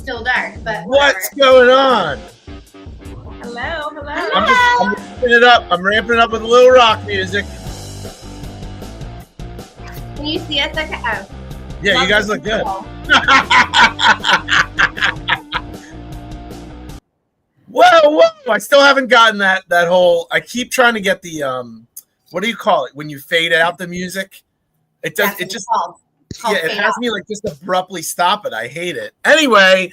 still dark, but what's going on? Hello. I'm ramping it up. I'm ramping it up with a little rock music. Can you see us? Okay. Oh. Yeah, you guys look good. Whoa! I still haven't gotten that whole. I keep trying to get the what do you call it when you fade out the music? It does. That's it just. called It has me like just abruptly stop it. I hate it. Anyway,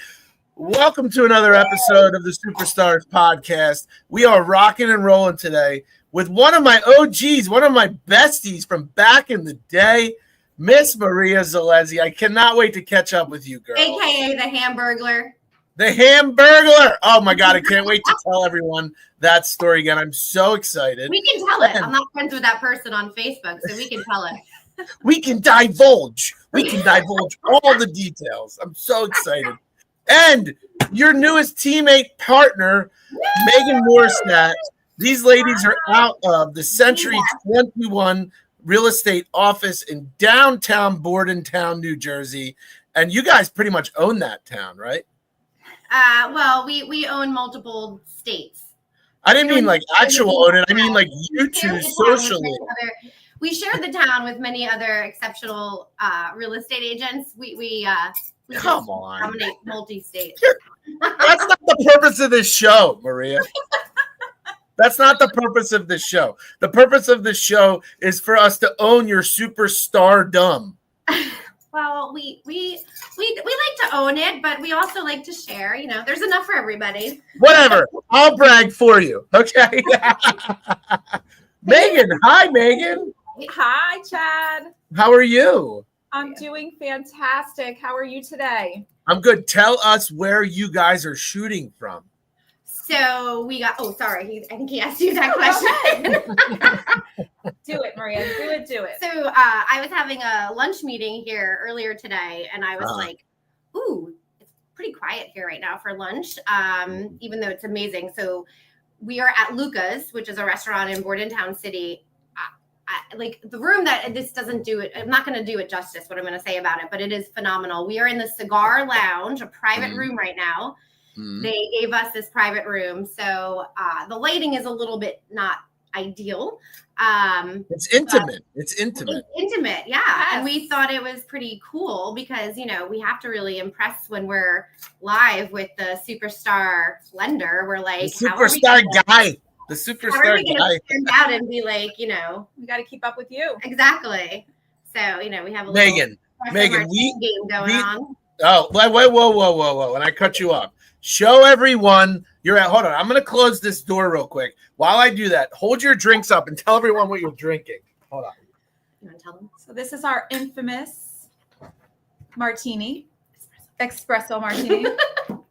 welcome to another episode of the Superstars podcast. We are rocking and rolling today with one of my OGs, one of my besties from back in the day, Miss Maria Zolezzi. I cannot wait to catch up with you, girl. AKA the Hamburglar. The Hamburglar. Oh my God, I can't wait to tell everyone that story again. I'm so excited. We can tell it. I'm not friends with that person on Facebook, so we can tell it. We can divulge all the details. I'm so excited. And your newest teammate partner, Meghan Morstatt. These ladies are out of the Century 21 real estate office in downtown Bordentown, New Jersey. And you guys pretty much own that town, right? Well, we own multiple states. I didn't mean like actual own it. I mean like you two socially. We share the town with many other exceptional real estate agents. We Come on. dominate multi-state. That's not the purpose of this show, Maria. That's not the purpose of this show. The purpose of this show is for us to own your superstardom. Well, we like to own it, but we also like to share. You know, there's enough for everybody. Whatever. I'll brag for you. Okay. Meghan. Hi, Meghan. Hi, Chad. How are you? I'm doing fantastic. How are you today? I'm good. Tell us where you guys are shooting from. So we got. Oh, sorry. I think he asked you that question. Do it, Maria. Do it. So I was having a lunch meeting here earlier today, and I was like, "Ooh, it's pretty quiet here right now for lunch." Even though it's amazing. So we are at Luca's, which is a restaurant in Bordentown City. Like the room that this doesn't do it. I'm not going to do it justice what I'm going to say about it, but it is phenomenal. We are in the cigar lounge, a private room right now. They gave us this private room. So the lighting is a little bit not ideal. It's intimate. It's intimate. Yeah. Yes. And we thought it was pretty cool because, you know, we have to really impress when we're live with the superstar lender. We're like, the superstar guy. The superstar how are we guy. gonna stand out and be like, you know, We got to keep up with you. exactly. So, you know, we have a Megan, little we- game going on. Oh, wait, whoa. And I cut you off. Show everyone you're at. Hold on. I'm going to close this door real quick. While I do that, hold your drinks up and tell everyone what you're drinking. Hold on. You want to tell them? So this is our infamous martini, espresso martini.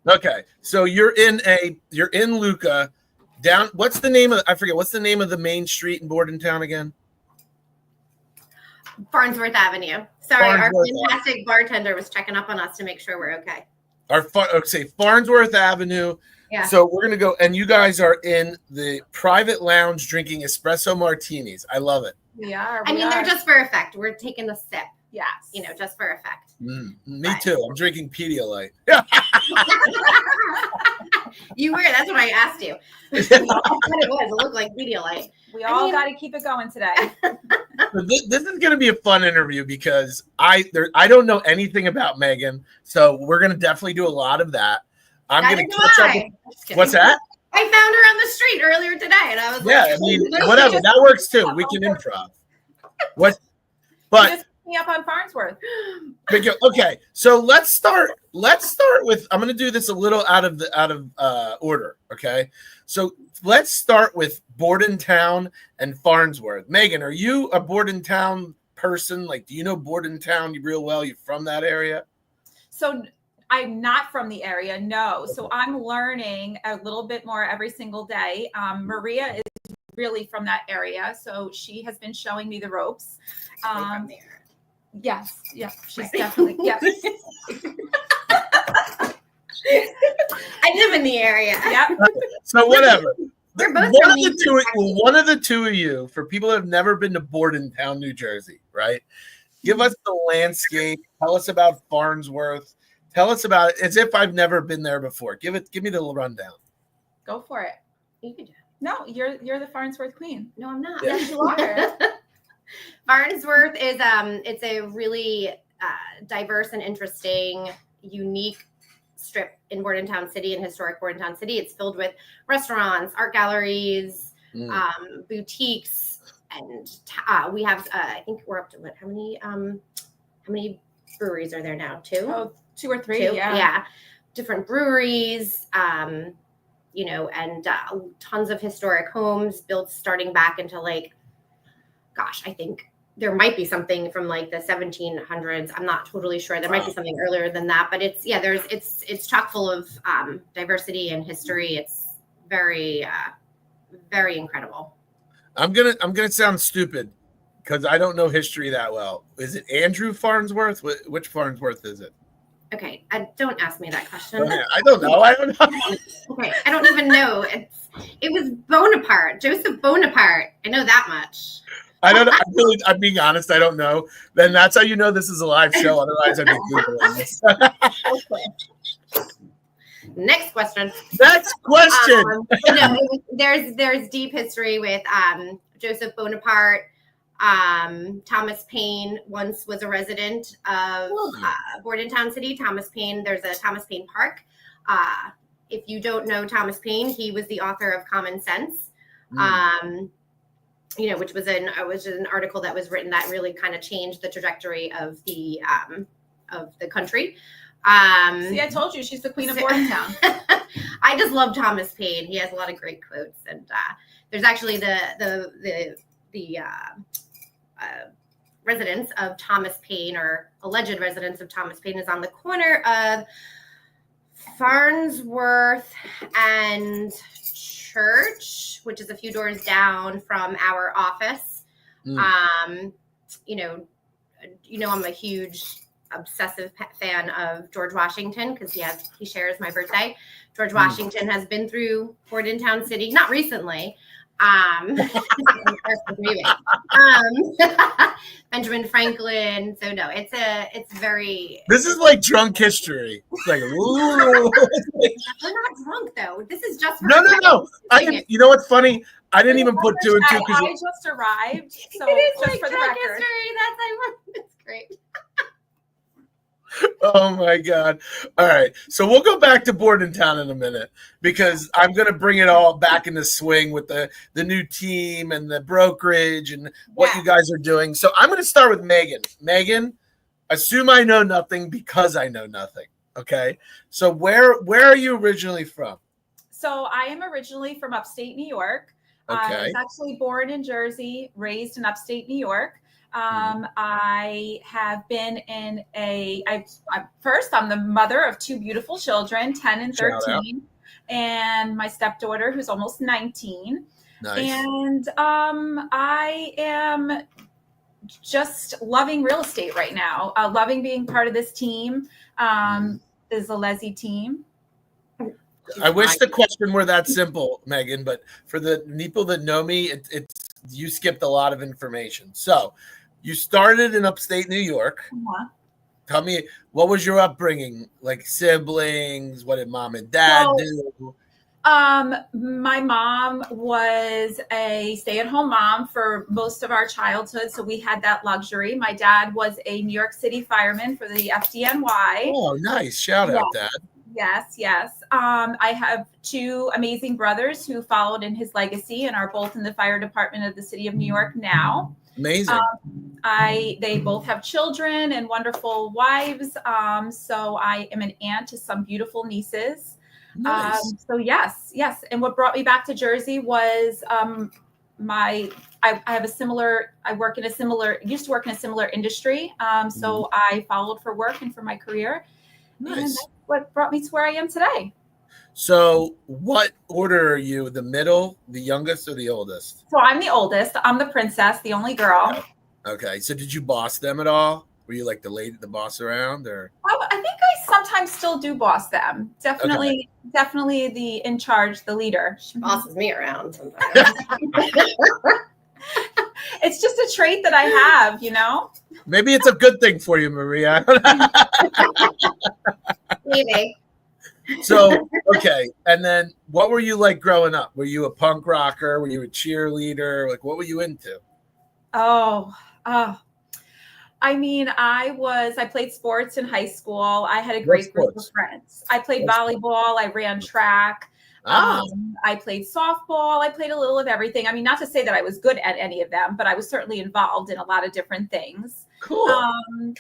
Okay. So you're in Luca down. What's the name of the main street in Bordentown again? Farnsworth Avenue. Sorry, our Farnsworth fantastic bartender was checking up on us to make sure we're okay. Farnsworth Avenue. Yeah. So we're gonna go, and you guys are in the private lounge drinking espresso martinis. I love it. We are. They're just for effect. We're taking the sip, Yes. you know, just for effect. Me too. I'm drinking Pedialyte. You were. That's what I asked you. That's what it was. It looked like Pedialyte. We all got to keep it going today. This is going to be a fun interview because I don't know anything about Meghan, so we're going to definitely do a lot of that. I'm going to catch up. What's that? I found her on the street earlier today, and I was Yeah, like, I mean, whatever. That works too. We can improv. What? But Just me up on Farnsworth. okay, so let's start with. I'm going to do this a little out of order. Okay, so let's start with Bordentown and Farnsworth. Meghan, are you a Bordentown person? Like, do you know Bordentown real well? You from that area? So I'm not from the area, no. So I'm learning a little bit more every single day. Maria is really from that area, so she has been showing me the ropes. from there. Yes, she's definitely, yes. I live in the area. Yep. So whatever. We're both One of the two of you, for people that have never been to Bordentown, New Jersey, right? Give us the landscape. Tell us about Farnsworth. Tell us about it as if I've never been there before. Give me the little rundown. Go for it. You can do it. No, you're the Farnsworth queen. No, I'm not. Yes, you are. Farnsworth is it's a really diverse and interesting, unique strip in Bordentown City, in historic Bordentown City. It's filled with restaurants, art galleries, boutiques, and we have I think we're up to how many breweries are there now? Two or three. Yeah. Different breweries, and tons of historic homes built starting back into I think there might be something from the 1700s. I'm not totally sure. There might be something earlier than that, but it's chock full of diversity and history. It's very, very incredible. I'm gonna sound stupid because I don't know history that well. Is it Andrew Farnsworth? Which Farnsworth is it? Okay, don't ask me that question. Okay, I don't know. Okay, I don't even know. It was Bonaparte, Joseph Bonaparte. I know that much. I don't know. I'm being honest. I don't know. Then that's how you know this is a live show. Otherwise, I'd be Googling this. Next question. There's deep history with Joseph Bonaparte. Thomas Paine once was a resident of Bordentown City. Thomas Paine, there's a Thomas Paine Park. If you don't know Thomas Paine, he was the author of Common Sense, which was an article that was written that really kind of changed the trajectory of the country. See, I told you she's the queen of Bordentown. I just love Thomas Paine. He has a lot of great quotes, and there's actually the residence of Thomas Paine, or alleged residence of Thomas Paine, is on the corner of Farnsworth and Church, which is a few doors down from our office. I'm a huge obsessive fan of George Washington because he shares my birthday. George Washington has been through Bordentown City, not recently. Benjamin Franklin. So no, it's very. This is like drunk history. It's like, ooh. We're not drunk though. This is just no. You know what's funny? I didn't even put two and two because I just arrived. So it is just like for the drunk record. history. That's great. Oh my God. All right. So we'll go back to Bordentown in a minute because I'm going to bring it all back into swing with the new team and the brokerage and what you guys are doing. So I'm going to start with Meghan. Meghan, assume I know nothing because I know nothing. Okay. So where are you originally from? So I am originally from upstate New York. Okay. I was actually born in Jersey, raised in upstate New York. I have been in I'm the mother of two beautiful children, 10 and 13, and my stepdaughter who's almost 19. Nice. And I am just loving real estate right now, loving being part of this team, the Zolezzi team. I wish the question were that simple, Meghan, but for the people that know me, it's you skipped a lot of information. So you started in upstate New York. Tell me, what was your upbringing? Like siblings? What did mom and dad do? My mom was a stay-at-home mom for most of our childhood, so we had that luxury. My dad was a New York City fireman for the FDNY. Oh, nice. Shout out, Dad. Yes. I have two amazing brothers who followed in his legacy and are both in the fire department of the city of New York now. Amazing. They both have children and wonderful wives. So I am an aunt to some beautiful nieces. Nice. So yes. And what brought me back to Jersey was I used to work in a similar industry. So I followed for work and for my career. Nice. And that's what brought me to where I am today. So what order are you? The middle, the youngest, or the oldest? So I'm the oldest. I'm the princess, the only girl. Okay. So did you boss them at all? Were you like the lady, the boss around, or? I think I sometimes still do boss them. Definitely the in charge, the leader. She bosses me around sometimes. It's just a trait that I have, Maybe it's a good thing for you, Maria. Maybe. So, okay. And then what were you like growing up? Were you a punk rocker? Were you a cheerleader? Like, what were you into? I mean, I played sports in high school. I had a What great group of sports? friends. I played What sports? volleyball. I ran track. Oh, I played softball. I played a little of everything. I mean, not to say that I was good at any of them, but I was certainly involved in a lot of different things. cool.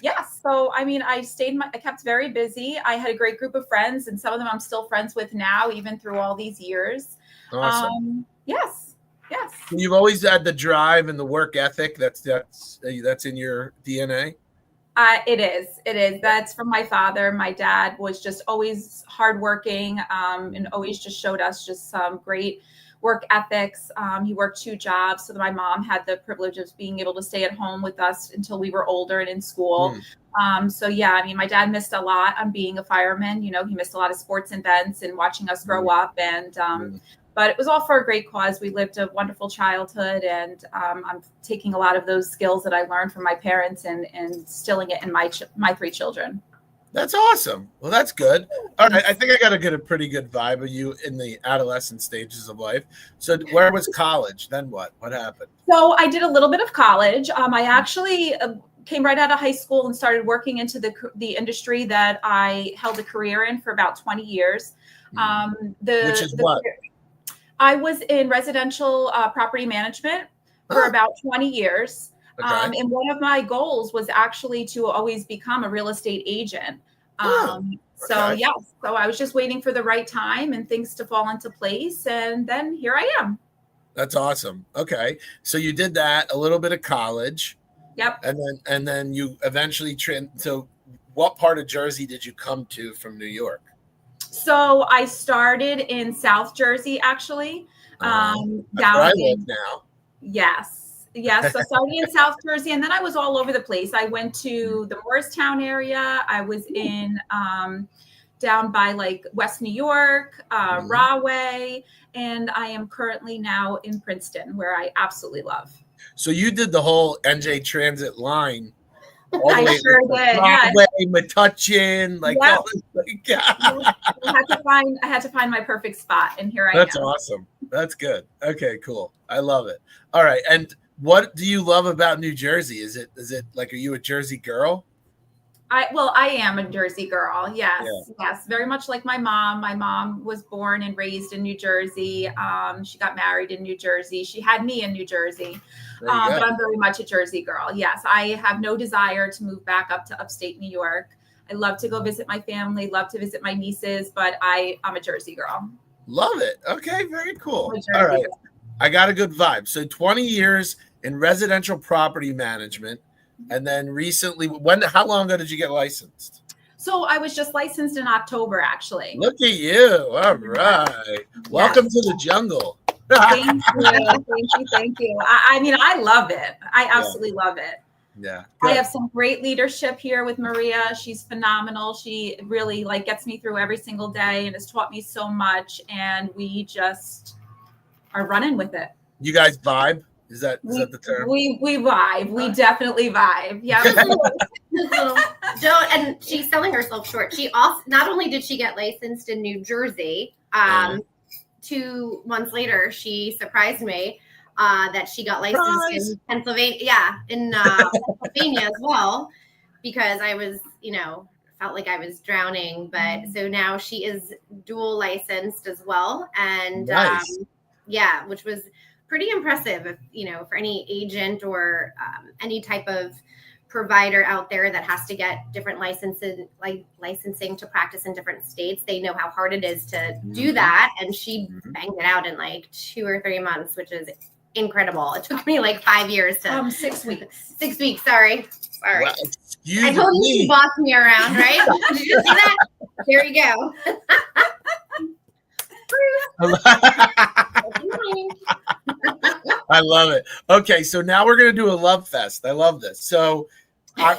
Yes. So, I mean, I kept very busy. I had a great group of friends, and some of them I'm still friends with now, even through all these years. Awesome. Yes. Yes. You've always had the drive and the work ethic. That's in your DNA. It is. It is. That's from my father. My dad was just always hardworking, and always just showed us just some great work ethics. He worked 2 jobs, so that my mom had the privilege of being able to stay at home with us until we were older and in school. So yeah, I mean, my dad missed a lot on being a fireman. You know, he missed a lot of sports events and watching us grow up. And but it was all for a great cause. We lived a wonderful childhood, and I'm taking a lot of those skills that I learned from my parents and instilling it in my 3 children. That's awesome. Well, that's good. All right. I think I got to get a pretty good vibe of you in the adolescent stages of life. So where was college? Then what? What happened? So I did a little bit of college. I actually came right out of high school and started working into the industry that I held a career in for about 20 years. Which is what? I was in residential property management for about 20 years. Okay. And one of my goals was actually to always become a real estate agent. So yeah, so I was just waiting for the right time and things to fall into place. And then here I am. That's awesome. Okay. So you did that, a little bit of college. Yep. And then you eventually so what part of Jersey did you come to from New York? So I started in South Jersey, actually. Down where I live now. Yes. Yes. So starting in South Jersey, and then I was all over the place. I went to the Morstatt area. I was in down by like West New York, Rahway, and I am currently now in Princeton, where I absolutely love. So you did the whole NJ Transit line. All the I way sure did. Rahway, Metuchen, like Yep. all this, I had to find my perfect spot, and here I am. That's awesome. That's good. Okay, cool. I love it. All right. And what do you love about New Jersey? Is it like, are you a Jersey girl? I am a Jersey girl. Yes. Yes. Very much like my mom. My mom was born and raised in New Jersey. She got married in New Jersey. She had me in New Jersey. But I'm very much a Jersey girl. Yes. I have no desire to move back up to upstate New York. I love to go visit my family, love to visit my nieces, but I'm a Jersey girl. Love it. Okay. Very cool. All right. I got a good vibe. So 20 years in residential property management. And then recently, how long ago did you get licensed? So I was just licensed in October, actually. Look at you. All right. Welcome to the jungle. Thank you. Thank you. I mean, I love it. I absolutely love it. Yeah. Good. I have some great leadership here with Maria. She's phenomenal. She really gets me through every single day and has taught me so much. And we just are running with it. You guys vibe? Is that the term? We vibe. We definitely vibe. Yeah. And she's selling herself short. She also, not only did she get licensed in New Jersey, 2 months later, she surprised me that she got licensed in Pennsylvania. Yeah, in Pennsylvania as well, because I was, felt like I was drowning. But so now she is dual licensed as well. And which was pretty impressive, for any agent or any type of provider out there that has to get different licensing to practice in different states. They know how hard it is to do that. And she banged it out in 2 or 3 months, which is incredible. It took me 5 years to 6 weeks. 6 weeks. Sorry. Well, I told you to boss me around, right? Did you see that? There you go. I love it. Okay, so now we're going to do a love fest. I love this. So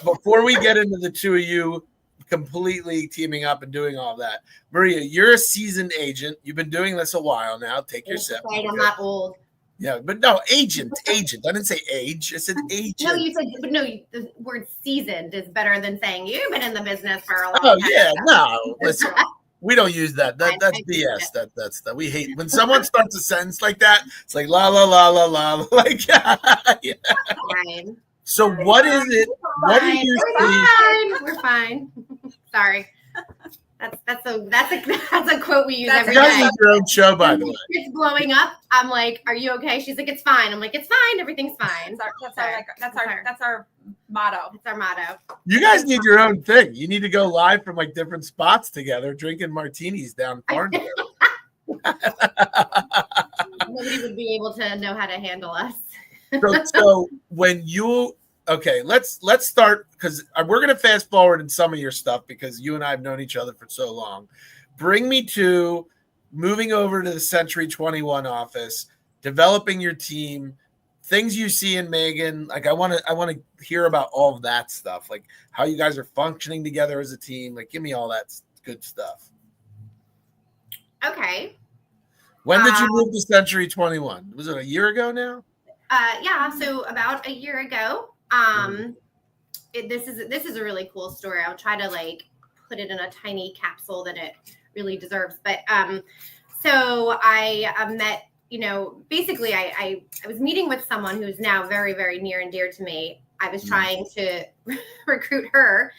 before we get into the two of you completely teaming up and doing all that, Maria, you're a seasoned agent. You've been doing this a while now. Take your sip. Right, I'm not old. Yeah, but no, agent. I didn't say age. I said agent. No, you said, but no, the word seasoned is better than saying you've been in the business for a long Oh time. yeah, no. Listen, we don't use that. That's I BS. That's that. We hate when someone starts a sentence like that. It's like la la la la la. Like, yeah. Fine. So what is it? What do you see? We're fine. Sorry. That's a quote we use every You guys day. have your own show, by the way. It's blowing up. I'm like, "Are you okay?" She's like, "It's fine." I'm like, "It's fine. Everything's fine." That's our motto. It's our motto. You guys need your own thing. You need to go live from like different spots together, drinking martinis down Farnsworth. Nobody would be able to know how to handle us. So when you let's start, because we're going to fast forward in some of your stuff because you and I have known each other for so long. Bring me to moving over to the Century 21 office, developing your team, things you see in Meghan. Like I want to hear about all of that stuff, like how you guys are functioning together as a team. Like give me all that good stuff. Okay. When did you move to Century 21? Was it a year ago now? Yeah, so about a year ago. This is a really cool story. I'll try to like put it in a tiny capsule that it really deserves. But so I met, basically I was meeting with someone who's now very, very near and dear to me. I was trying to recruit her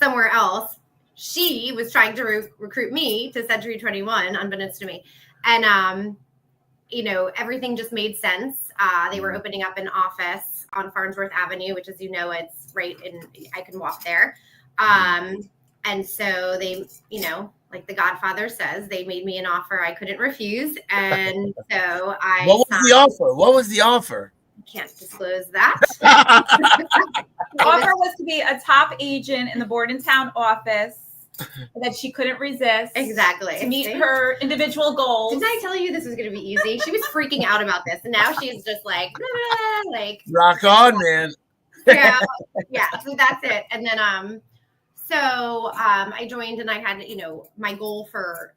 somewhere else. She was trying to recruit me to Century 21, unbeknownst to me. And everything just made sense. They were opening up an office on Farnsworth Avenue, which, as you know, it's right in, I can walk there. And so they, like the Godfather says, they made me an offer I couldn't refuse. And so What was the offer? Can't disclose that. The offer was to be a top agent in the Bordentown office that she couldn't resist. Exactly. To meet her individial goals. Didn't I tell you this was going to be easy? She was freaking out about this. And now she's just like rock on, man. Yeah. So that's it. And then, I joined, and I had, my goal for,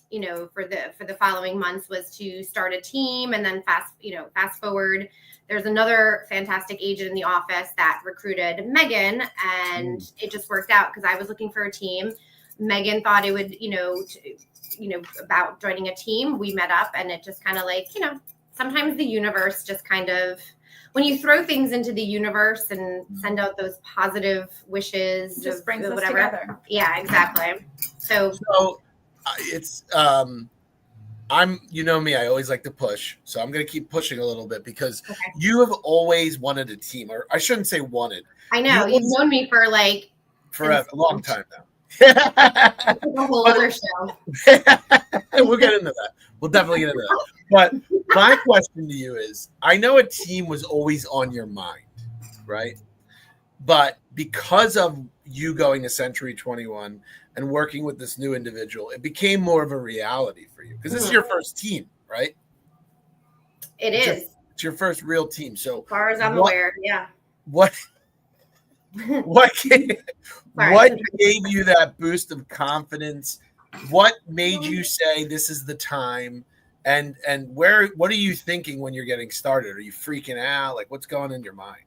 for the following months was to start a team. And then fast forward, there's another fantastic agent in the office that recruited Meghan, and it just worked out because I was looking for a team. Meghan thought it would, about joining a team. We met up, and it just kind of like, sometimes the universe just kind of, when you throw things into the universe and send out those positive wishes, just brings us whatever. Together. Yeah, exactly. So it's I'm, me, I always like to push. So I'm going to keep pushing a little bit because you have always wanted a team, or I shouldn't say wanted. I know. You've known me for like forever, a long time now. A whole other show. We'll get into that. We'll definitely get into that. But my question to you is, I know a team was always on your mind, right? But because of you going to Century 21 and working with this new individual, it became more of a reality for you because this is your first team, right? It's your first real team. So as far as I'm aware, yeah. What gave you that boost of confidence? What made you say this is the time? And what are you thinking when you're getting started? Are you freaking out? Like what's going in your mind?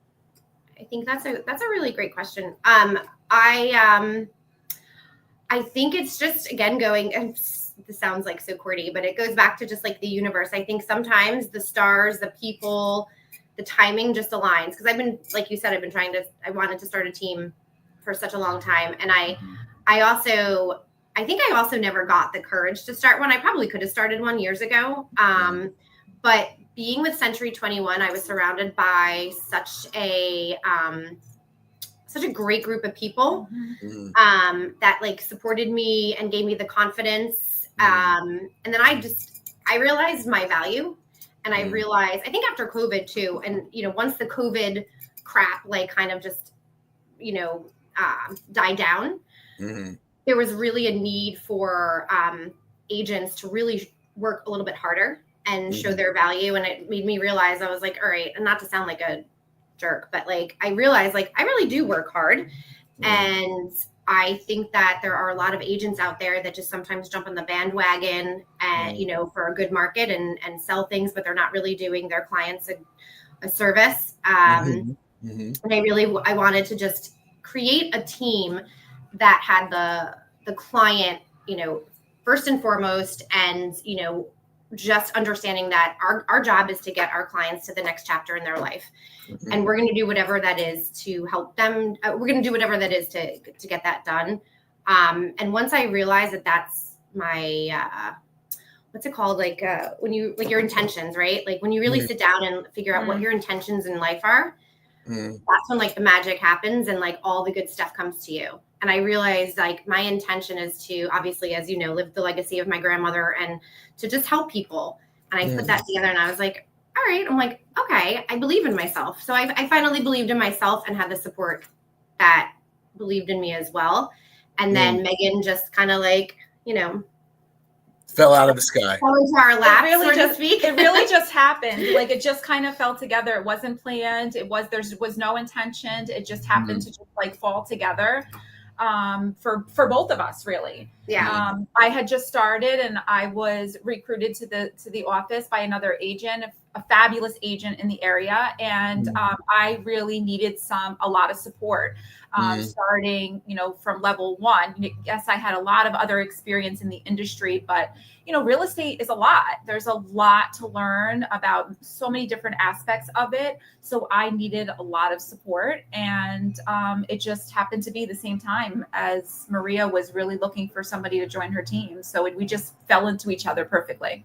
I think that's a really great question. I think it's just, again, this sounds like so corny, but it goes back to just like the universe. I think sometimes the stars, the people, the timing just aligns. Because I've been, like you said, I wanted to start a team for such a long time. And I think I also never got the courage to start one. I probably could have started one years ago. But being with Century 21, I was surrounded by such a great group of people that like supported me and gave me the confidence. And then I realized my value, and I realized, I think after COVID too, and once the COVID crap like kind of just died down, there was really a need for agents to really work a little bit harder and show their value. And it made me realize, I was like, all right, and not to sound like a jerk, but like I realized like I really do work hard, and I think that there are a lot of agents out there that just sometimes jump on the bandwagon and, you know, for a good market and sell things, but they're not really doing their clients a service. And I wanted to just create a team that had the client, you know, first and foremost, and, you know, just understanding that our job is to get our clients to the next chapter in their life. And we're going to do whatever that is to help them. We're going to do whatever that is to get that done. And once I realized that that's my, what's it called? Like when you, like your intentions, right? Like when you really sit down and figure out what your intentions in life are, that's when like the magic happens and like all the good stuff comes to you. And I realized like my intention is to, obviously, as you know, live the legacy of my grandmother and to just help people. And I put that together and I was like, all right, I'm like, okay, I believe in myself. So I finally believed in myself and had the support that believed in me as well. And then Meghan just kind of like, you know, fell out of the sky. Fell into our lap, so to speak. It really just happened. Like it just kind of fell together. It wasn't planned. There was no intention. It just happened to just like fall together. For both of us, really. Yeah. I had just started and I was recruited to the office by another agent, a fabulous agent in the area. And I really needed a lot of support. Starting, you know, from level one. Yes, I had a lot of other experience in the industry, but you know, real estate is a lot. There's a lot to learn about so many different aspects of it. So I needed a lot of support, and it just happened to be the same time as Maria was really looking for somebody to join her team. So we just fell into each other perfectly.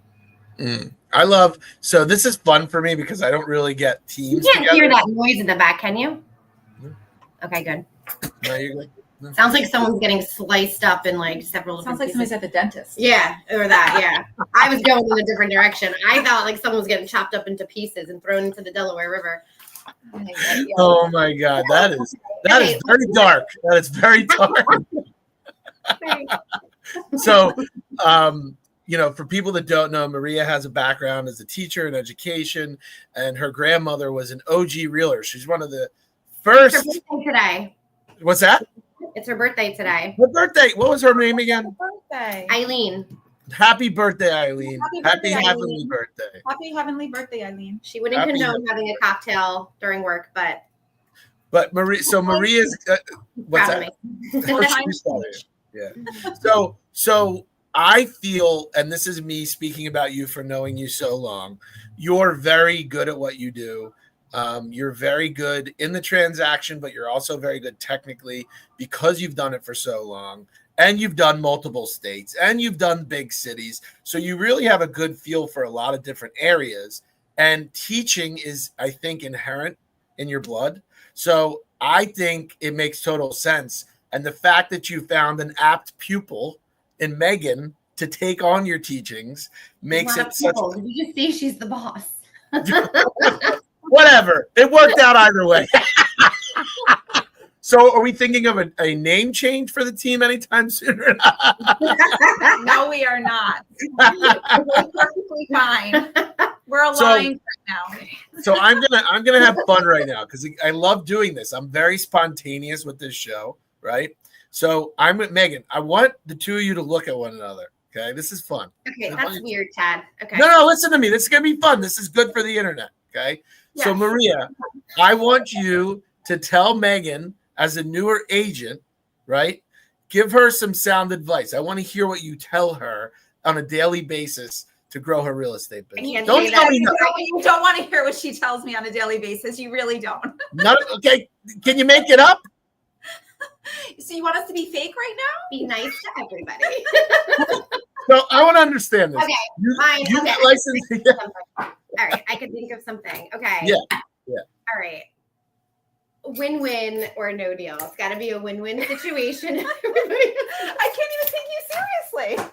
So this is fun for me because I don't really get teams. You can't hear that noise in the back, can you? Okay, good. No, you're good. Sounds like someone's getting sliced up in like several. Sounds like somebody's at the dentist. Yeah, or that. Yeah, I was going in a different direction. I thought like someone was getting chopped up into pieces and thrown into the Delaware River. Oh my God, that is very dark. That is very dark. So, you know, for people that don't know, Maria has a background as a teacher in education, and her grandmother was an OG realtor. She's one of the first. It's her birthday today. What's that? It's her birthday today. Her birthday. What was her name again? Birthday. Eileen. Happy birthday, Eileen. Happy heavenly birthday. Happy heavenly birthday, Eileen. She wouldn't condone having a cocktail during work, but Maria's what's that? Yeah. So I feel, and this is me speaking about you for knowing you so long, you're very good at what you do. You're very good in the transaction, but you're also very good technically because you've done it for so long, and you've done multiple states, and you've done big cities. So you really have a good feel for a lot of different areas. And teaching is, I think, inherent in your blood. So I think it makes total sense. And the fact that you found an apt pupil in Meghan to take on your teachings makes it such. Did you just say she's the boss? Whatever. It worked out either way. So are we thinking of a name change for the team anytime soon? No, we are not. We're perfectly fine. We're aligned right now. So I'm gonna have fun right now because I love doing this. I'm very spontaneous with this show, right? So I'm with Meghan. I want the two of you to look at one another. Okay, this is fun. Okay, that's weird, Chad. Okay. No, listen to me. This is gonna be fun. This is good for the internet. Okay. Yes. So Maria, I want you to tell Meghan, as a newer agent, right? Give her some sound advice. I want to hear what you tell her on a daily basis to grow her real estate business. Don't tell me nothing. You don't want to hear what she tells me on a daily basis. You really don't. Okay. Can you make it up? So you want us to be fake right now? Be nice to everybody. So I want to understand this. Okay. You get licensed. All right. I can think of something. Okay. Yeah. All right. Win-win or no deal. It's got to be a win-win situation. I can't even take you seriously.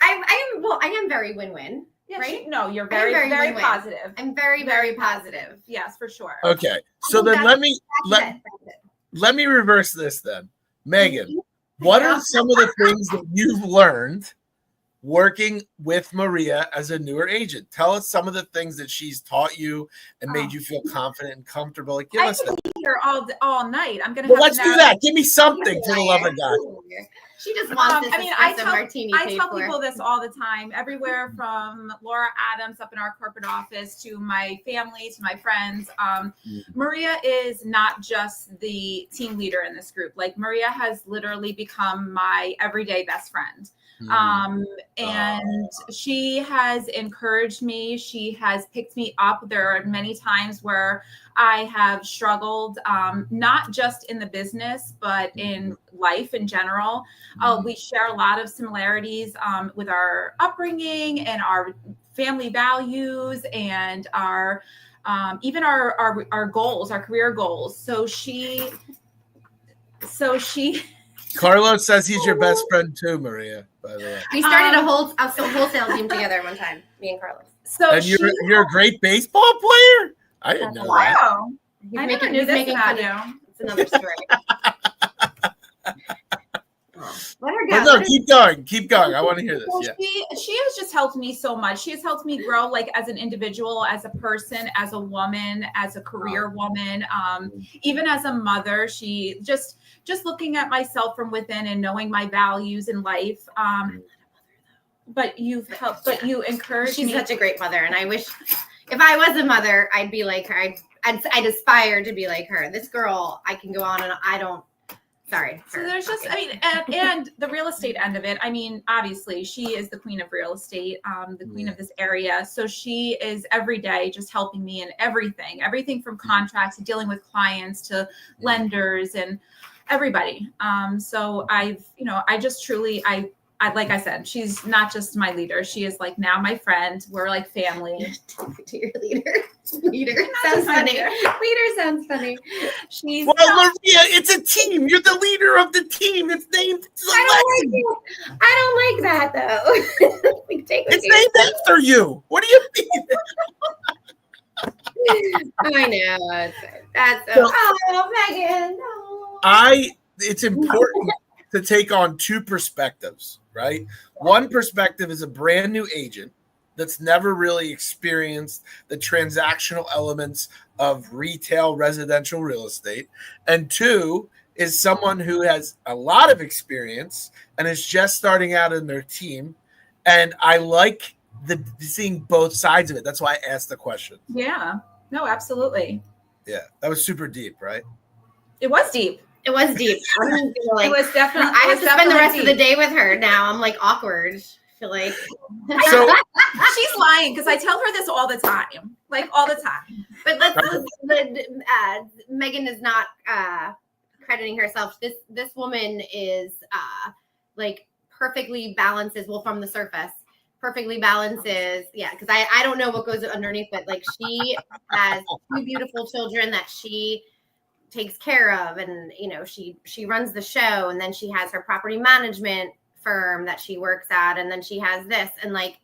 I am very win-win. Yeah, right? No, you're very win-win. Positive. I'm very positive. Yes, for sure. Okay. So then let me reverse this then. Meghan, what are some of the things that you've learned, working with Maria as a newer agent? Tell us some of the things that she's taught you and made you feel confident and comfortable. Like, give us that. Here all night. I'm gonna. Well, let's do that. Give me something for the love of God. She just wants this espresso martini. I tell people this all the time. Everywhere from Laura Adams up in our corporate office to my family to my friends. Maria is not just the team leader in this group. Like Maria has literally become my everyday best friend. And she has encouraged me. She has picked me up. There are many times where I have struggled, not just in the business, but in life in general. We share a lot of similarities with our upbringing and our family values and our even our goals, our career goals. So she Carlos says he's your best friend too, Maria, by the way. We started a wholesale team together one time, me and Carlos. And you're a great baseball player? I didn't know that. Wow. I never knew this about you. It's another story. Let her go. No, keep going. I want to hear this. Well, she has just helped me so much. She has helped me grow, like as an individual, as a person, as a woman, as a career woman, even as a mother. She just looking at myself from within and knowing my values in life. But you encourage me. She's such a great mother, and I wish if I was a mother, I'd be like her. I'd aspire to be like her. This girl, I can go on and I don't. Sorry. So there's just, I mean, and the real estate end of it. I mean, obviously, she is the queen of real estate, the queen of this area. So she is every day just helping me in everything from contracts to dealing with clients to lenders and everybody. So I just truly, I like I said, she's not just my leader. She is like now my friend. We're like family. Talk to your leader. Leader sounds funny. Leader sounds funny. Maria, it's a team. You're the leader of the team. It's named Zolezzi. I don't like that though. It's named after you. What do you mean? I know. That's Meghan. No. It's important to take on two perspectives, right? One perspective is a brand new agent that's never really experienced the transactional elements of retail residential real estate. And two is someone who has a lot of experience and is just starting out in their team. And I like seeing both sides of it. That's why I asked the question. Yeah, no, absolutely. Yeah, that was super deep, right? It was deep. It was deep. It was definitely. I have to spend the rest of the day with her now. I'm like awkward. I feel like. So she's lying because I tell her this all the time, like all the time. But Meghan is not crediting herself. This woman is like perfectly balances. Well, from the surface, perfectly balances. Yeah, because I don't know what goes underneath, but like she has two beautiful children that she takes care of, and she runs the show, and then she has her property management firm that she works at, and then she has this, and like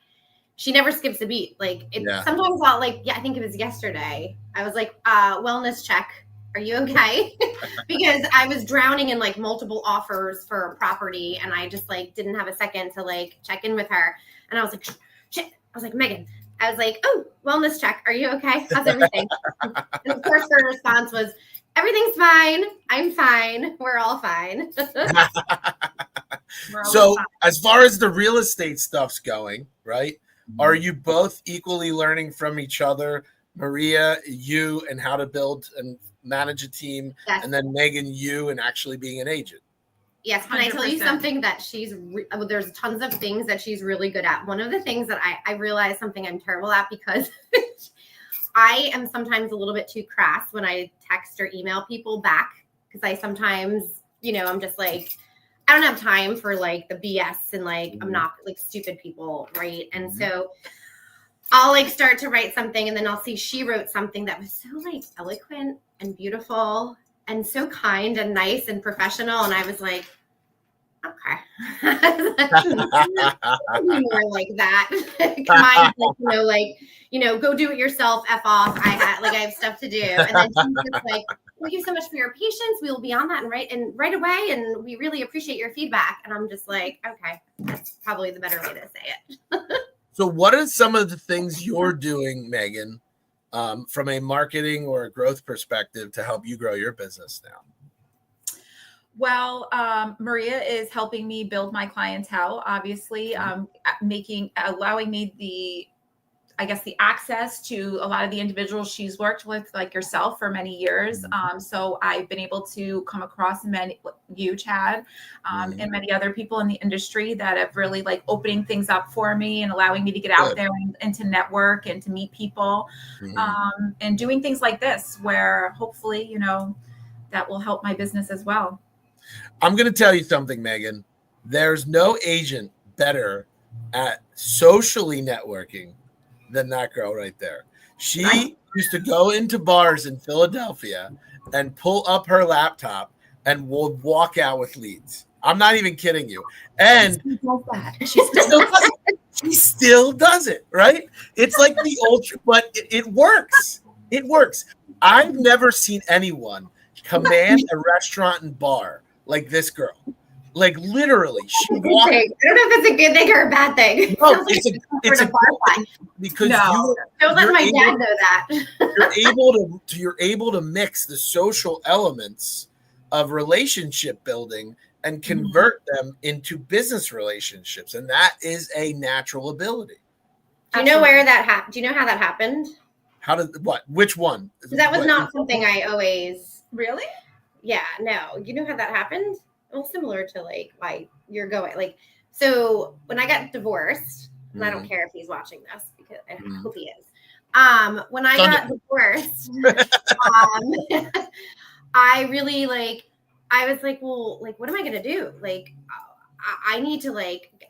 she never skips a beat. Like sometimes I'll I think it was yesterday I was like wellness check, are you okay? Because I was drowning in like multiple offers for a property, and I just like didn't have a second to like check in with her, and I was like shit. I was like, Meghan, I was like, oh, wellness check, are you okay? How's everything? And of course her response was, everything's fine. I'm fine. We're all fine. So as far as the real estate stuff's going, right? Are you both equally learning from each other? Maria, you, and how to build and manage a team. Yes. And then Meghan, you, and actually being an agent. Yes. Can 100%. I tell you something that there's tons of things that she's really good at. One of the things that I realized something I'm terrible at, because I am sometimes a little bit too crass when I text or email people back, because I sometimes, I'm just like, I don't have time for like the BS and like I'm not like stupid people, right? And so I'll like start to write something, and then I'll see she wrote something that was so like eloquent and beautiful and so kind and nice and professional, and I was like, okay. More like that. Come on, go do it yourself, F off. I have stuff to do. And then she's just like, thank you so much for your patience. We will be on that right away. And we really appreciate your feedback. And I'm just like, okay, that's probably the better way to say it. So what are some of the things you're doing, Meghan, from a marketing or a growth perspective to help you grow your business now? Well, Maria is helping me build my clientele, obviously, allowing me the access to a lot of the individuals she's worked with, like yourself, for many years. So I've been able to come across you, Chad, and many other people in the industry that have really like opening things up for me and allowing me to get out there and to network and to meet people, and doing things like this where hopefully, you know, that will help my business as well. I'm going to tell you something, Meghan. There's no agent better at socially networking than that girl right there. She used to go into bars in Philadelphia and pull up her laptop and would walk out with leads. I'm not even kidding you. And she still does it, right? It's like the ultra, but it works. It works. I've never seen anyone command a restaurant and bar like this girl. Like literally, she walked. I don't know if it's a good thing or a bad thing. No, it's a good thing because don't let my dad know that. you're able to mix the social elements of relationship building and convert them into business relationships, and that is a natural ability. Do you know where that happened? Do you know how that happened? How did what? Which one? That was not something I always really. Yeah, no. You know how that happened? Well, similar to like why you're going. Like, so when I got divorced, and I don't care if he's watching this because I hope he is. When I got divorced, I really I was like, well, like, what am I gonna do? Like, I need to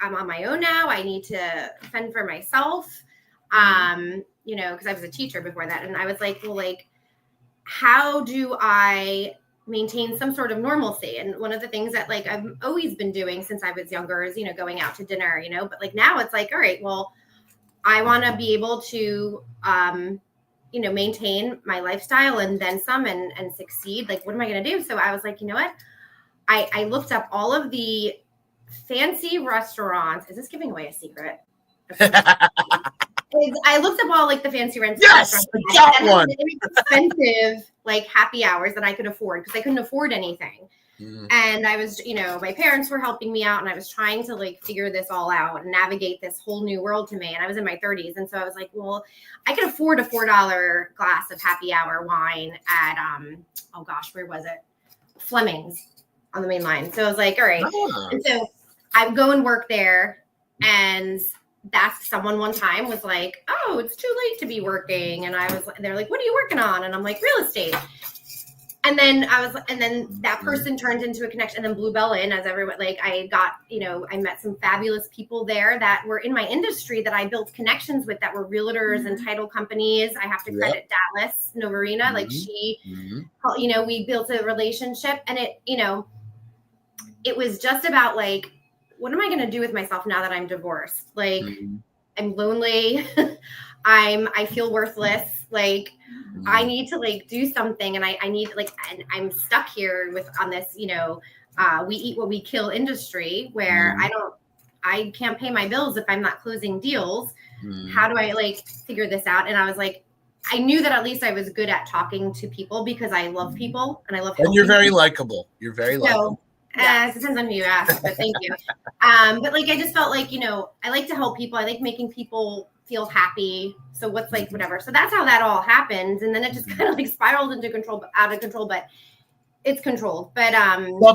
I'm on my own now. I need to fend for myself. You know, because I was a teacher before that, and I was like, well, like, how do I maintain some sort of normalcy? And one of the things that like I've always been doing since I was younger is, you know, going out to dinner, you know, but like now it's like, all right, well, I want to be able to, you know, maintain my lifestyle and then some and succeed. Like, what am I going to do? So I was like, you know what? I looked up all of the fancy restaurants. Is this giving away a secret? I looked up all like the fancy restaurants. Yes, I got one. Expensive like happy hours that I could afford because I couldn't afford anything. And I was, you know, my parents were helping me out and I was trying to like figure this all out and navigate this whole new world to me. And I was in my 30s. And so I was like, well, I could afford a $4 glass of happy hour wine at, oh gosh, where was it? Fleming's on the main line. So I was like, all right. And so I would go and work there, and that's someone one time was like, oh, it's too late to be working. And they're like, what are you working on? And I'm like, real estate. And then that person turned into a connection, and then Bluebell Inn, as everyone, like I got, you know, I met some fabulous people there that were in my industry that I built connections with that were realtors and title companies. I have to credit Dallas Novarina. Like she, you know, we built a relationship, and it, you know, it was just about like, what am I going to do with myself now that I'm divorced? Like, I'm lonely. I feel worthless. Like, I need to like do something, and I need like, and I'm stuck here on this, you know, we eat what we kill industry where I can't pay my bills if I'm not closing deals. How do I like figure this out? And I was like, I knew that at least I was good at talking to people because I love people and I love. And you're very likable. You're very likable. It depends on who you ask, but thank you. But like, I just felt like, you know, I like to help people. I like making people feel happy. So what's like, whatever. So that's how that all happened. And then it just kind of like spiraled into out of control, but it's controlled. But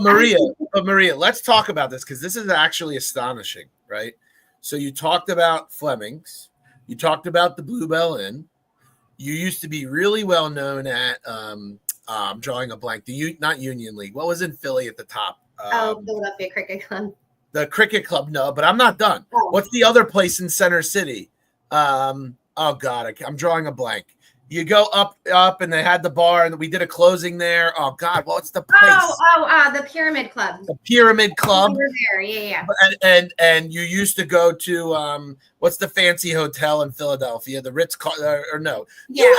Maria, let's talk about this because this is actually astonishing, right? So you talked about Fleming's, you talked about the Bluebell Inn. You used to be really well known at I'm drawing a blank. Not Union League. What was in Philly at the top? Philadelphia Cricket Club. The Cricket Club. No, but I'm not done. What's the other place in Center City? Oh God, I'm drawing a blank. You go up, and they had the bar, and we did a closing there. Oh God, what's the place? The Pyramid Club. The Pyramid Club. We were there, yeah. And you used to go to what's the fancy hotel in Philadelphia? The Ritz, or no? Yeah.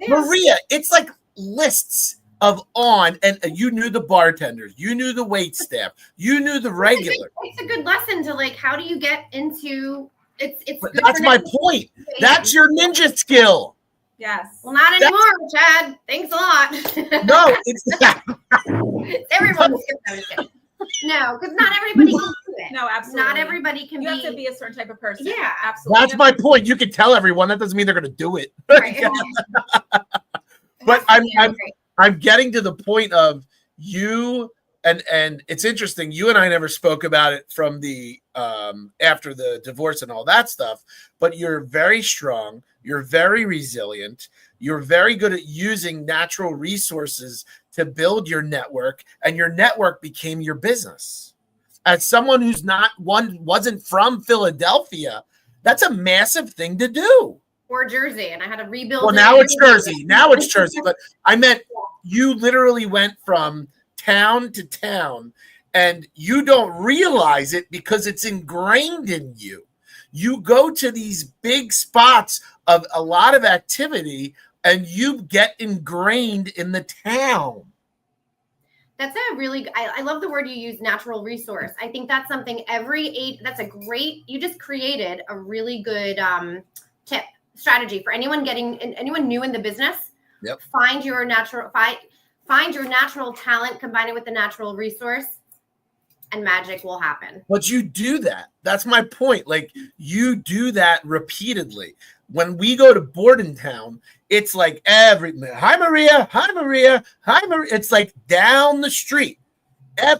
Maria, it's like lists and you knew the bartenders, you knew the wait staff, you knew the regular. It's a good lesson to like, how do you get into it's that's my point. That's your ninja skill. Yes. Well, not anymore, Chad. Thanks a lot. No, it's everyone skipped. No, because not everybody can do it. No, absolutely. Not everybody can. You have to be a certain type of person. Yeah, absolutely. That's my point. You can tell everyone. That doesn't mean they're going to do it. Right. But I'm getting to the point of you, and it's interesting. You and I never spoke about it from the after the divorce and all that stuff. But you're very strong. You're very resilient. You're very good at using natural resources to build your network, and your network became your business. As someone who's wasn't from Philadelphia, that's a massive thing to do. Or Jersey, and I had to rebuild. Well, now it's Jersey. Now it's Jersey, but I meant you literally went from town to town, and you don't realize it because it's ingrained in you. You go to these big spots of a lot of activity, and you get ingrained in the town. That's a really, I love the word you use, natural resource. I think that's something that's a great, you just created a really good tip, strategy for anyone new in the business. Yep. Find your natural talent, combine it with the natural resource, and magic will happen. But you do that. That's my point. Like, you do that repeatedly. When we go to Bordentown, it's like hi Maria, hi Maria, hi Maria. It's like down the street.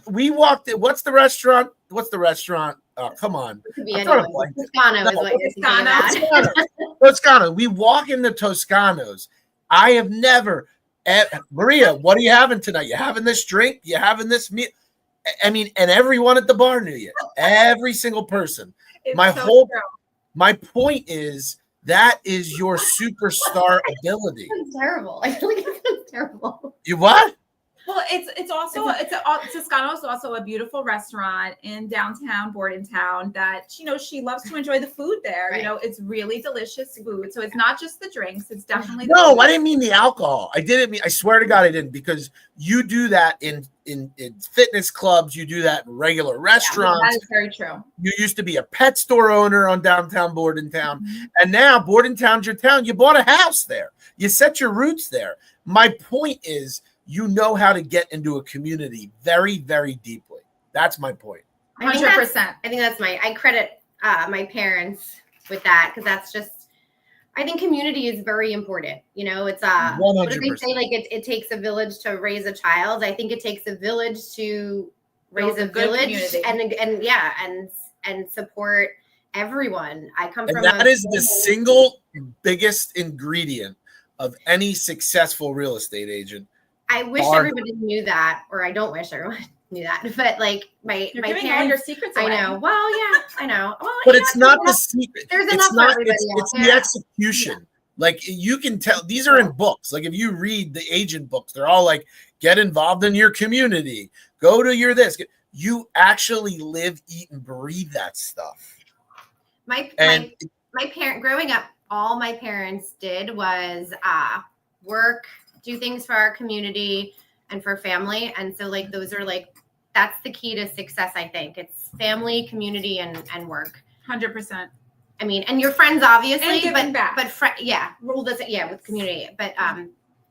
We walked in. What's the restaurant? Oh, come on. It could be Toscano is what you're thinking about. Toscano. We walk into Toscano's. I have never, Maria, what are you having tonight? You having this drink? You having this meal? I mean, and everyone at the bar knew you. Every single person. My point is, that is your superstar ability. That's terrible. I feel like it's terrible. You what? Well, Toscano is also a beautiful restaurant in downtown Bordentown that, she loves to enjoy the food there. Right. It's really delicious food. So it's not just the drinks. It's definitely No, I didn't mean the alcohol. I swear to God I didn't, because you do that in fitness clubs. You do that in regular restaurants. Yeah, that is very true. You used to be a pet store owner on downtown Bordentown. Mm-hmm. And now Bordentown's your town. You bought a house there. You set your roots there. My point is, you know how to get into a community very, very deeply. That's my point. 100%. I credit my parents with that, because that's just, I think community is very important. It's 100%. What do they say? Like it takes a village to raise a child. I think it takes a village to raise a village and support everyone. I come from that is the single biggest ingredient of any successful real estate agent. I wish everybody knew that, or I don't wish everyone knew that, but like my parents, all your secrets away. I know. Well, yeah, I know. Well, but it's not the secret. There's enough for everybody else. It's the execution. Yeah. Like, you can tell, these are in books. Like, if you read the agent books, they're all like, get involved in your community, go to your this. You actually live, eat, and breathe that stuff. My parent growing up, all my parents did was work, do things for our community and for family. And so like, those are like, that's the key to success. I think it's family, community, and work. 100%. I mean, and your friends obviously, and back. Rule doesn't, with community, but,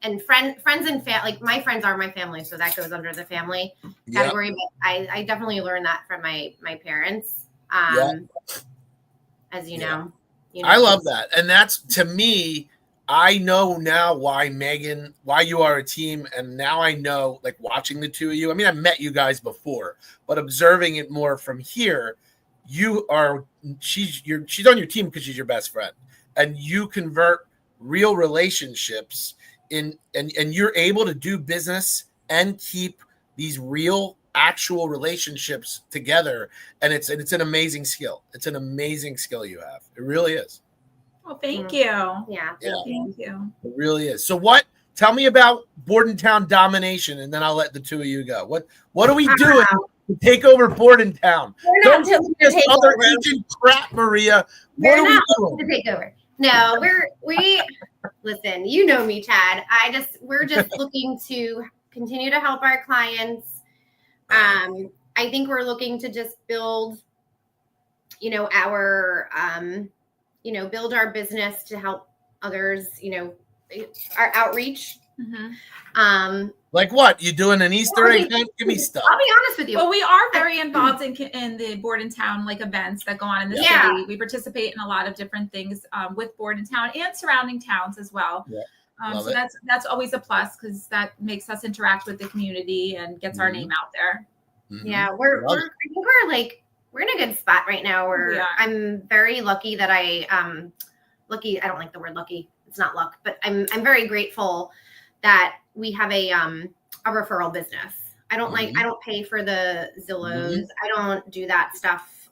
and friends and like my friends are my family. So that goes under the family category, but I definitely learned that from my parents. As you know, I love that. And that's, to me, I know now why you are a team. And now I know, like, watching the two of you, I mean, I met you guys before, but observing it more from here, she's on your team because she's your best friend, and you convert real relationships and you're able to do business and keep these real actual relationships together. And it's an amazing skill. It's an amazing skill you have. It really is. Well, thank you. Yeah. Thank you. It really is. So tell me about Bordentown domination, and then I'll let the two of you go. What are we doing to take over Bordentown? We're not doing this other agent crap, Maria. What are we doing to take over? No, we listen, you know me, Chad. We're just looking to continue to help our clients. I think we're looking to just build, our, build our business to help others, our outreach. Mm-hmm. Like what? You doing an Easter egg hunt? Give me stuff. I'll be honest with you. Well, we are very involved in the Bordentown events that go on in the city. We participate in a lot of different things with Bordentown and surrounding towns as well. Yeah. So that's always a plus because that makes us interact with the community and gets our name out there. Mm-hmm. Yeah, we're in a good spot right now. I'm very lucky that I don't like the word lucky. It's not luck, but I'm very grateful that we have a referral business. I don't I don't pay for the Zillows. I don't do that stuff.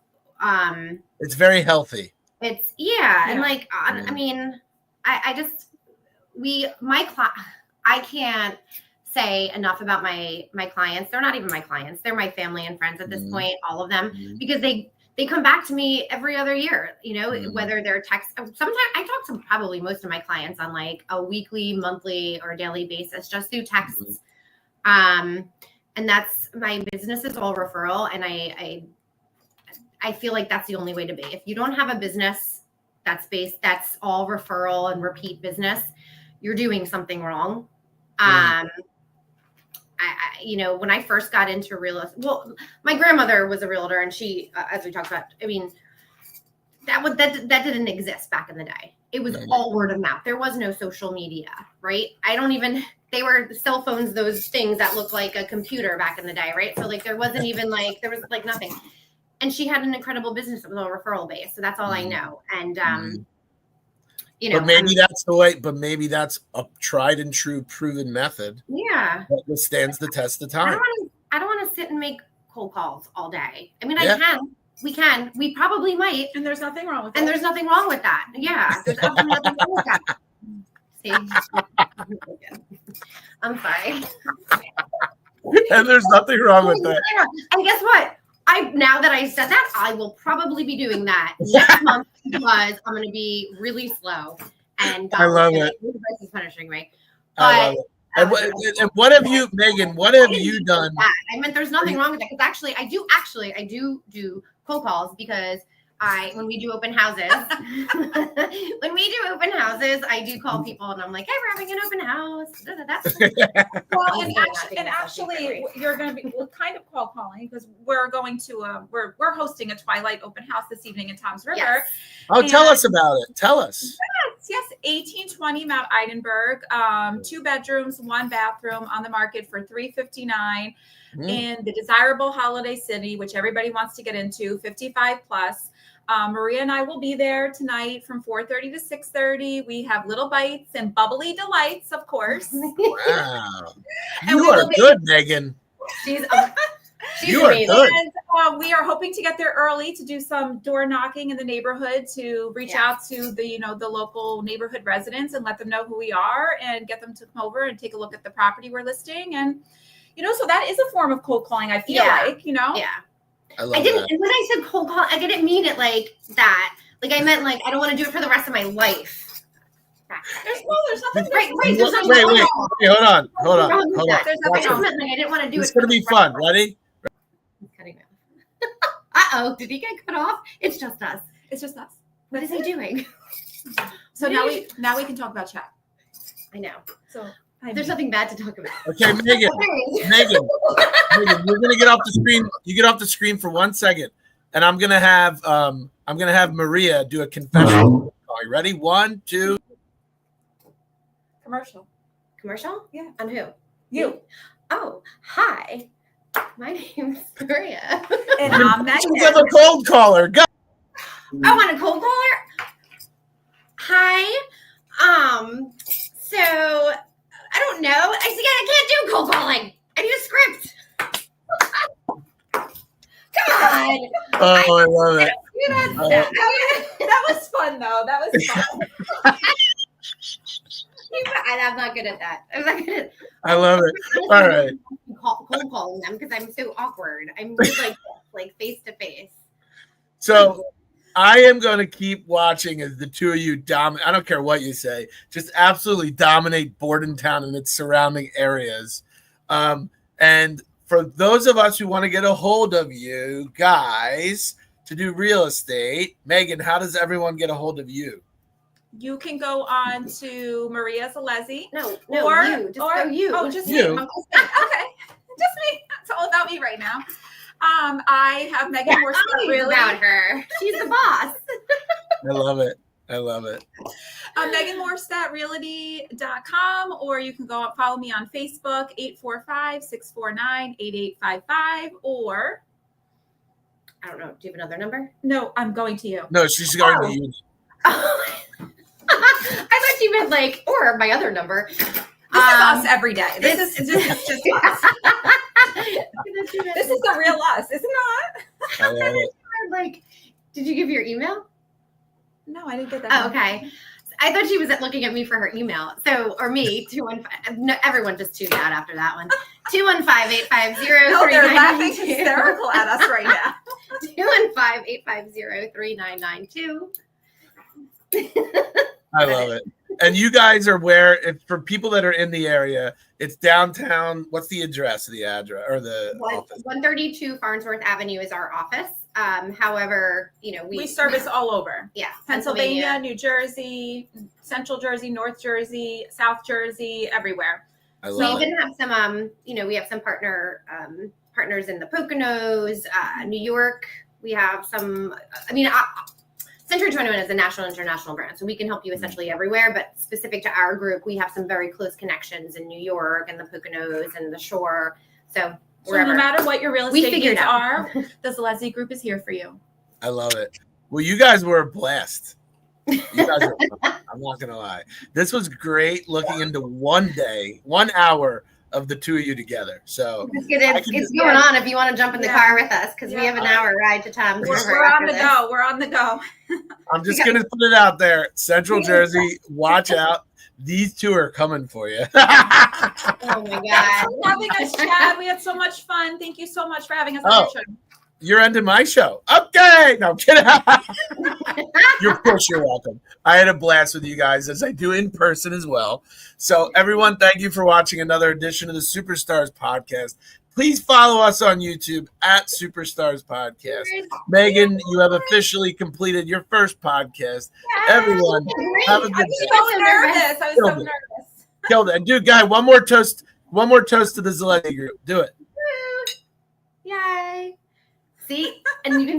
It's very healthy. It's and I mean, I can't say enough about my clients. They're not even my clients. They're my family and friends at this point, all of them, because they come back to me every other year, whether they're text. Sometimes I talk to probably most of my clients on like a weekly, monthly, or daily basis, just through texts. And that's, my business is all referral. And I feel like that's the only way to be. If you don't have a business that's all referral and repeat business, you're doing something wrong. When I first got into real estate, well, my grandmother was a realtor, and she, as we talked about, I mean, that didn't exist back in the day. It was all word of mouth. There was no social media, right? They were cell phones, those things that looked like a computer back in the day, right? So there wasn't even there was nothing. And she had an incredible business that was all referral based. So that's all I know. And, but maybe that's the way, but maybe that's a tried and true proven method. Yeah. That stands the test of time. I don't want to sit and make cold calls all day. I mean, we probably might. And there's nothing wrong with that. And there's nothing wrong with that. Yeah. There's absolutely nothing wrong with that. See? I'm sorry. And there's nothing wrong with that. And guess what? Now that I said that, I will probably be doing that next month because I'm going to be really slow. And I love it. This is punishing me. I love it. And what have you, Megan? What have you done? I meant there's nothing wrong with that because actually I do cold calls because when we do open houses, I do call people and I'm like, hey, we're having an open house. Well, and actually, you're going to be kind of calling because we're going to we're hosting a Twilight open house this evening in Toms River. Yes. Oh, tell us about it. Tell us. Yes, 1820 Mount Eidenberg, 2 bedrooms, 1 bathroom, on the market for $359 in the desirable holiday city, which everybody wants to get into, 55 plus. Maria and I will be there tonight from 4:30 to 6:30. We have little bites and bubbly delights, of course. Wow. You are good, Megan. She's you are good. And we are hoping to get there early to do some door knocking in the neighborhood to reach out to the local neighborhood residents and let them know who we are and get them to come over and take a look at the property we're listing. And so that is a form of cold calling, I feel like. Yeah. I didn't. And when I said cold call, I didn't mean it like that. Like I meant I don't want to do it for the rest of my life. There's nothing. Wait, wait, hold on. There's nothing. I didn't want to do it. It's going to be fun. Ready? Uh-oh, did he get cut off? It's just us. What is he doing? So now we can talk about chat. I know. So there's nothing bad to talk about. Okay, Megan, you're gonna get off the screen. You get off the screen for 1 second, and I'm gonna have Maria do a confession. Are you ready? 1, 2. Commercial? Yeah. On who? You. Oh, hi. My name's Maria. And I'm Meghan. You have a cold caller. Go. I want a cold caller. Hi. So I don't know. I can't do cold calling. I need a script. Come on. Oh, I love it. That was fun, though. That was fun. I'm not good at that. I love it. All right. Cold calling them because I'm so awkward. I'm just like face to face. So I am going to keep watching as the two of you dominate. I don't care what you say. Just absolutely dominate Bordentown and its surrounding areas. And for those of us who want to get a hold of you guys to do real estate, Meghan, how does everyone get a hold of you? You can go on to Maria Zolezzi. No, or you. Just go you. Oh, just You. me. Okay, just me. It's all about me right now. I have Meghan Morstatt Realty. About her. She's the boss. I love it. I love it. MeghanMorstattRealty.com, or you can go follow me on Facebook, 845-649-8855, or I don't know. Do you have another number? no, I'm going to you. No, she's going to you. Oh. I thought you meant like, or my other number. This is us every day. This is just us. This is the real us, isn't it? I love it. Like, did you give your email? No, I didn't get that. Oh, okay. I thought she was looking at me for her email. So, or me, 215. No, everyone just tuned out after that one. 215-850-3992. No, they're laughing hysterical at us right now. 215-850-3992. I love it. And you guys are where, if for people that are in the area, it's downtown. What's the address of the address or the office? 132 Farnsworth Avenue is our office. However, we service all over. Yeah. Pennsylvania, New Jersey, Central Jersey, North Jersey, South Jersey, everywhere. I We love it. even have some, we have some partners in the Poconos, New York. We have some, Century 21 is a national international brand, so we can help you essentially everywhere. But specific to our group, we have some very close connections in New York and the Poconos and the Shore. So no matter what your real estate needs out. are, the Zolezzi Group is here for you. I love it. Well, you guys were a blast. You guys are, I'm not going to lie. This was great looking into 1 day, 1 hour of the two of you together. So it's going on if you want to jump in the car with us, because we have an hour ride to Tom's River. We're on the go. We're on the go. I'm just going to put it out there. Central Jersey, watch out. These two are coming for you. Oh my God. Having us, Chad. We had so much fun. Thank you so much for having us on your show. You're ending my show. Okay. No, I'm kidding. Of course, you're welcome. I had a blast with you guys, as I do in person as well. So, everyone, thank you for watching another edition of the Superstars Podcast. Please follow us on YouTube at Superstars Podcast. Meghan, you have officially completed your first podcast. Everyone, have a good day. I was so nervous. Killed it. And dude, guy, one more toast to the Zolezzi Group. Do it. Yay. See, and you can